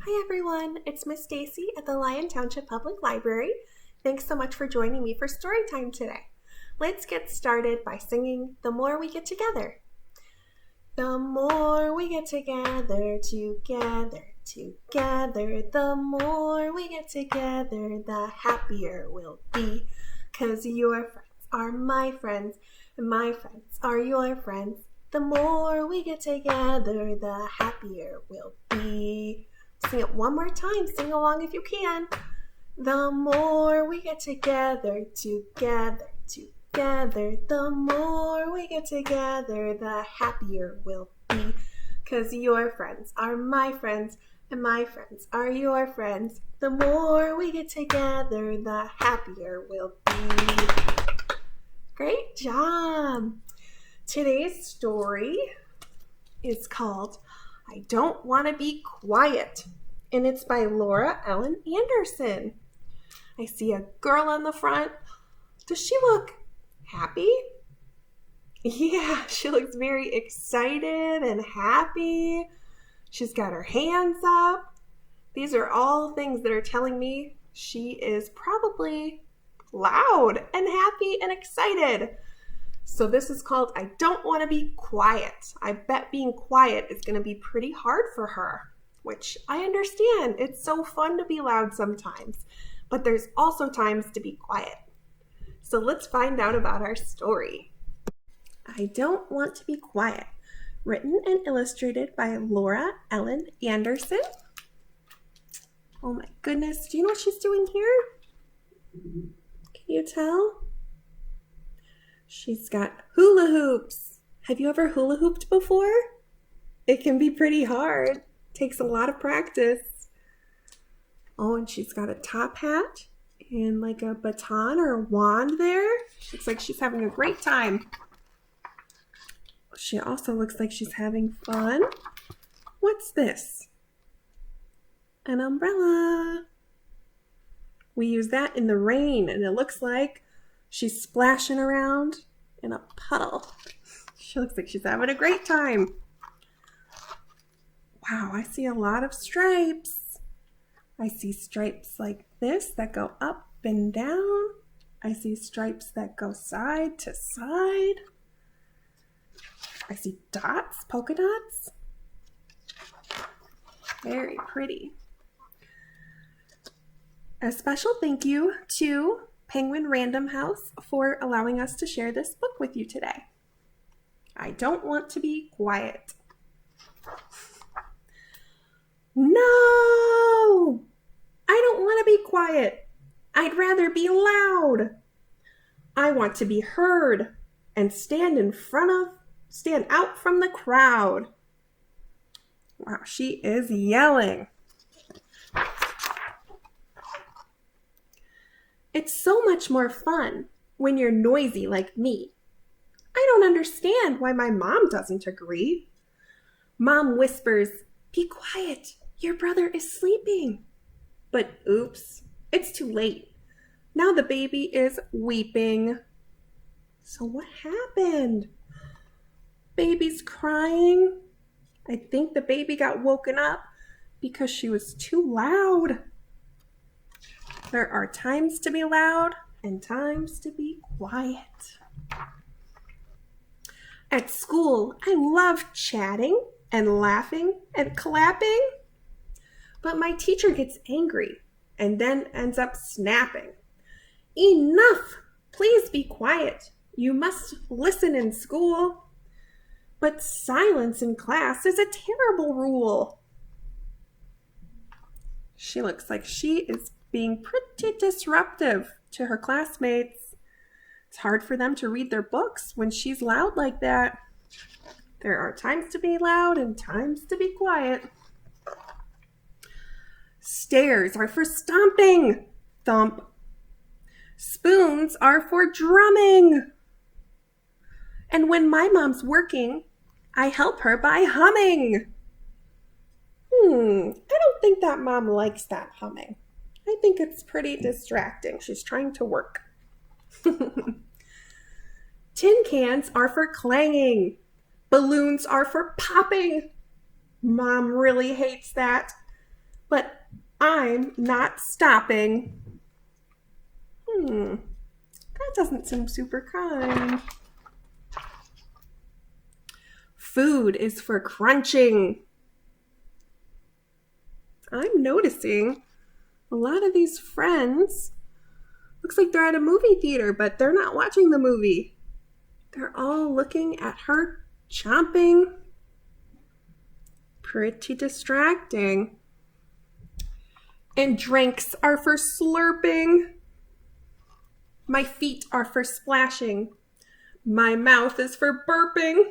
Hi everyone, it's Miss Staci at the Lyon Township Public Library. Thanks so much for joining me for Storytime today. Let's get started by singing The More We Get Together. The more we get together, the more we get together, the happier we'll be. 'Cause your friends are my friends, and my friends are your friends. The more we get together, the happier we'll be. Sing it one more time. Sing along if you can. The more we get together, the more we get together, the happier we'll be. 'Cause your friends are my friends, and my friends are your friends. The more we get together, the happier we'll be. Great job! Today's story is called I Don't Want to Be Quiet, and it's by Laura Ellen Anderson. I see a girl on the front. Does she look happy? Yeah, she looks very excited and happy. She's got her hands up. These are all things that are telling me she is probably loud and happy and excited. So this is called I Don't Want to Be Quiet. I bet being quiet is going to be pretty hard for her, which I understand. It's so fun to be loud sometimes, but there's also times to be quiet. So let's find out about our story. I Don't Want to Be Quiet, written and illustrated by Laura Ellen Anderson. Oh my goodness, do you know what she's doing here? Can you tell? She's got hula hoops. Have you ever hula hooped before? It can be pretty hard. Takes a lot of practice. Oh, and she's got a top hat and like a baton or a wand there. Looks like she's having a great time. She also looks like she's having fun. What's this? An umbrella. We use that in the rain, and it looks like she's splashing around in a puddle. She looks like she's having a great time. Wow, I see a lot of stripes. I see stripes like this that go up and down. I see stripes that go side to side. I see dots, polka dots. Very pretty. A special thank you to Penguin Random House for allowing us to share this book with you today. I Don't Want to Be Quiet. No! I don't want to be quiet. I'd rather be loud. I want to be heard and stand out from the crowd. Wow, she is yelling. It's so much more fun when you're noisy like me. I don't understand why my mom doesn't agree. Mom whispers, "Be quiet, your brother is sleeping." But oops, it's too late. Now the baby is weeping. So what happened? Baby's crying. I think the baby got woken up because she was too loud. There are times to be loud and times to be quiet. At school, I love chatting and laughing and clapping. But my teacher gets angry and then ends up snapping. Enough! Please be quiet. You must listen in school. But silence in class is a terrible rule. She looks like she is being pretty disruptive to her classmates. It's hard for them to read their books when she's loud like that. There are times to be loud and times to be quiet. Stairs are for stomping. Thump. Spoons are for drumming. And when my mom's working, I help her by humming. I don't think that mom likes that humming. I think it's pretty distracting. She's trying to work. Tin cans are for clanging. Balloons are for popping. Mom really hates that. but I'm not stopping. That doesn't seem super kind. Food is for crunching. I'm noticing a lot of these friends, looks like they're at a movie theater, but they're not watching the movie. They're all looking at her chomping. Pretty distracting. And drinks are for slurping. My feet are for splashing. My mouth is for burping.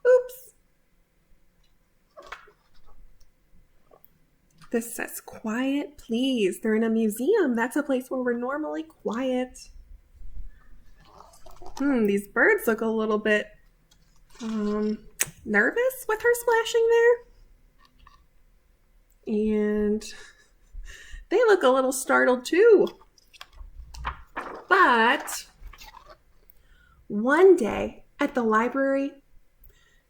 Oops. This says quiet, please. They're in a museum. That's a place where we're normally quiet. These birds look a little bit nervous with her splashing there. And they look a little startled too. But one day at the library,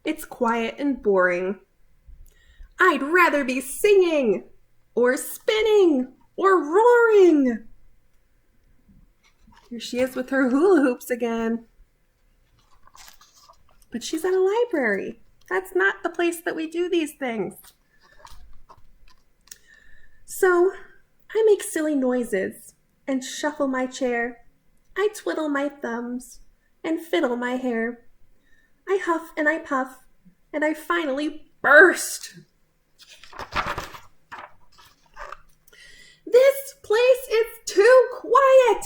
it's quiet and boring. I'd rather be singing or spinning or roaring. Here she is with her hula hoops again. But she's at a library. That's not the place that we do these things. So I make silly noises and shuffle my chair. I twiddle my thumbs and fiddle my hair. I huff and I puff and I finally burst. This place is too quiet.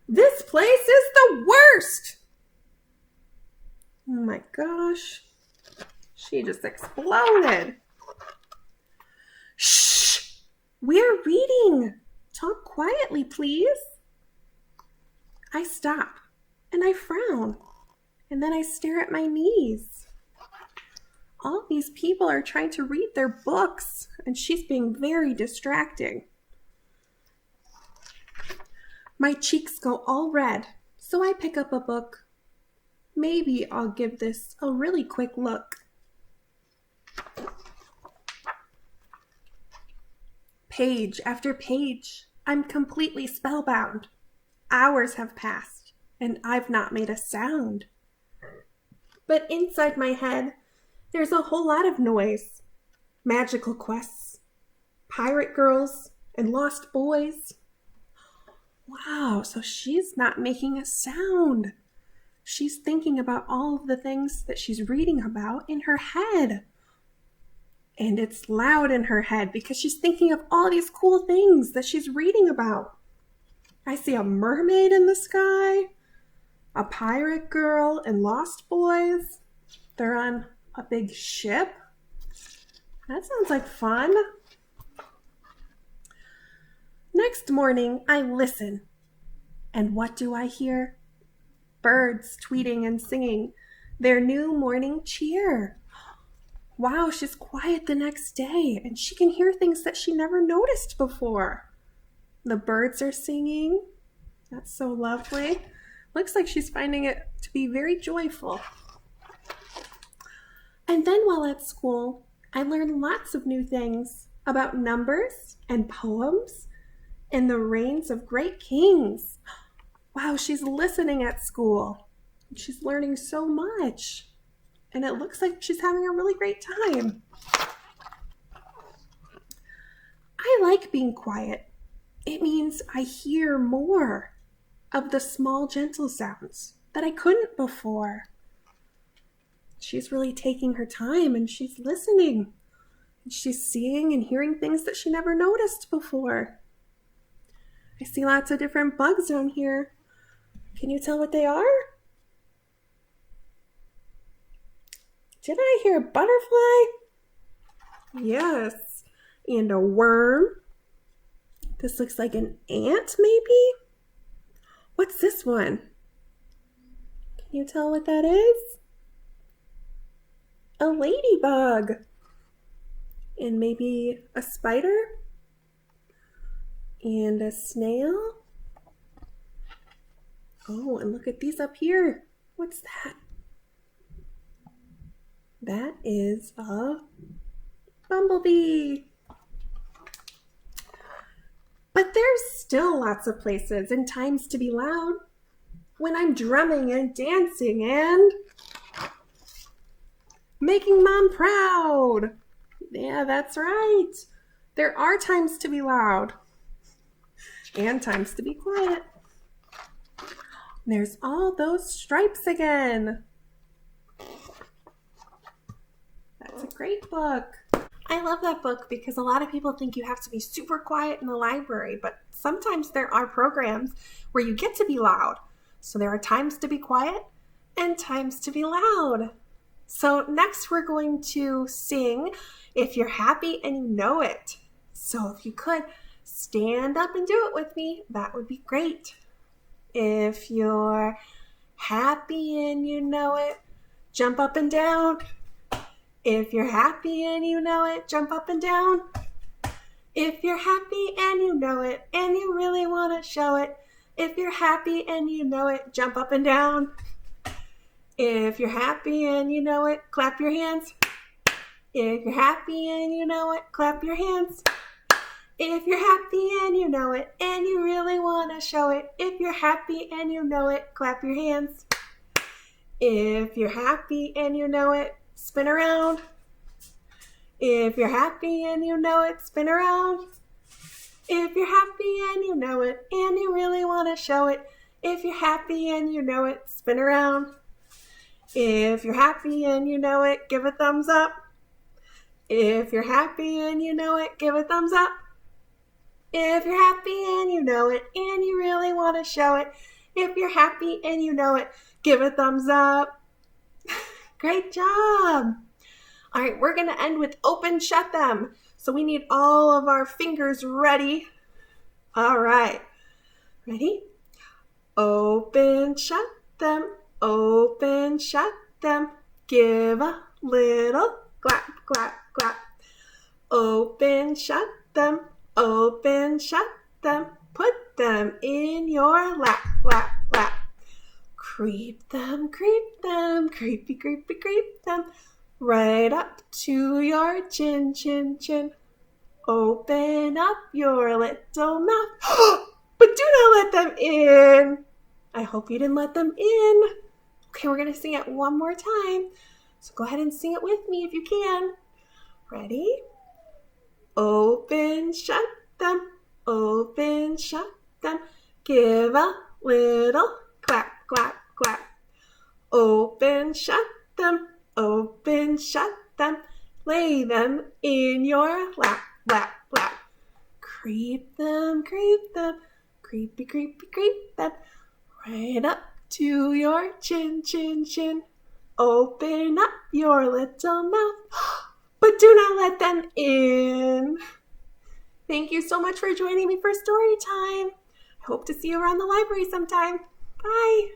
This place is the worst. Oh my gosh. She just exploded. Shh! We're reading. Talk quietly, please. I stop and I frown and then I stare at my knees. All these people are trying to read their books and she's being very distracting. My cheeks go all red, so I pick up a book. Maybe I'll give this a really quick look. Page after page, I'm completely spellbound. Hours have passed, and I've not made a sound. But inside my head, there's a whole lot of noise. Magical quests, pirate girls, and lost boys. Wow, so she's not making a sound. She's thinking about all of the things that she's reading about in her head. And it's loud in her head because she's thinking of all these cool things that she's reading about. I see a mermaid in the sky, a pirate girl, and lost boys. They're on a big ship. That sounds like fun. Next morning, I listen. And what do I hear? Birds tweeting and singing their new morning cheer. Wow, she's quiet the next day, and she can hear things that she never noticed before. The birds are singing. That's so lovely. Looks like she's finding it to be very joyful. And then while at school, I learned lots of new things about numbers and poems and the reigns of great kings. Wow, she's listening at school. She's learning so much. And it looks like she's having a really great time. I like being quiet. It means I hear more of the small, gentle sounds that I couldn't before. She's really taking her time and she's listening. And she's seeing and hearing things that she never noticed before. I see lots of different bugs down here. Can you tell what they are? Did I hear a butterfly? Yes. And a worm. This looks like an ant, maybe? What's this one? Can you tell what that is? A ladybug. And maybe a spider? And a snail? Oh, and look at these up here. What's that? That is a bumblebee. there's still lots of places and times to be loud. When I'm drumming and dancing and making Mom proud. Yeah, that's right. There are times to be loud and times to be quiet. There's all those stripes again. That's a great book. I love that book because a lot of people think you have to be super quiet in the library, but sometimes there are programs where you get to be loud. So there are times to be quiet and times to be loud. So next we're going to sing If You're Happy and You Know It. So if you could stand up and do it with me, that would be great. If you're happy and you know it, jump up and down. If you're happy and you know it, jump up and down. If you're happy and you know it, and you really want to show it, if you're happy and you know it, jump up and down. If you're happy and you know it, clap your hands. If you're happy and you know it, clap your hands. If you're happy and you know it, and you really want to show it, if you're happy and you know it, clap your hands. If you're happy and you know it, spin around. If you're happy and you know it, spin around. If you're happy and you know it, and you really want to show it, if you're happy and you know it, spin around. If you're happy and you know it, give a thumbs up. If you're happy and you know it, give a thumbs up. If you're happy and you know it, and you really want to show it, if you're happy and you know it, give a thumbs up. Great job. All right, we're going to end with open, shut them. So we need all of our fingers ready. All right, ready? Open, shut them. Open, shut them. Give a little clap, clap, clap. Open, shut them. Open, shut them. Put them in your lap, lap, lap. Creep them, creepy, creepy, creep them. Right up to your chin, chin, chin. Open up your little mouth. But do not let them in. I hope you didn't let them in. Okay, we're going to sing it one more time. So go ahead and sing it with me if you can. Ready? Open, shut them. Open, shut them. Give a little clap, clap, clap. Open, shut them. Open, shut them. Lay them in your lap, lap, lap. Creep them, creepy, creepy, creep them. Right up to your chin, chin, chin. Open up your little mouth, but do not let them in. Thank you so much for joining me for story time. I hope to see you around the library sometime. Bye.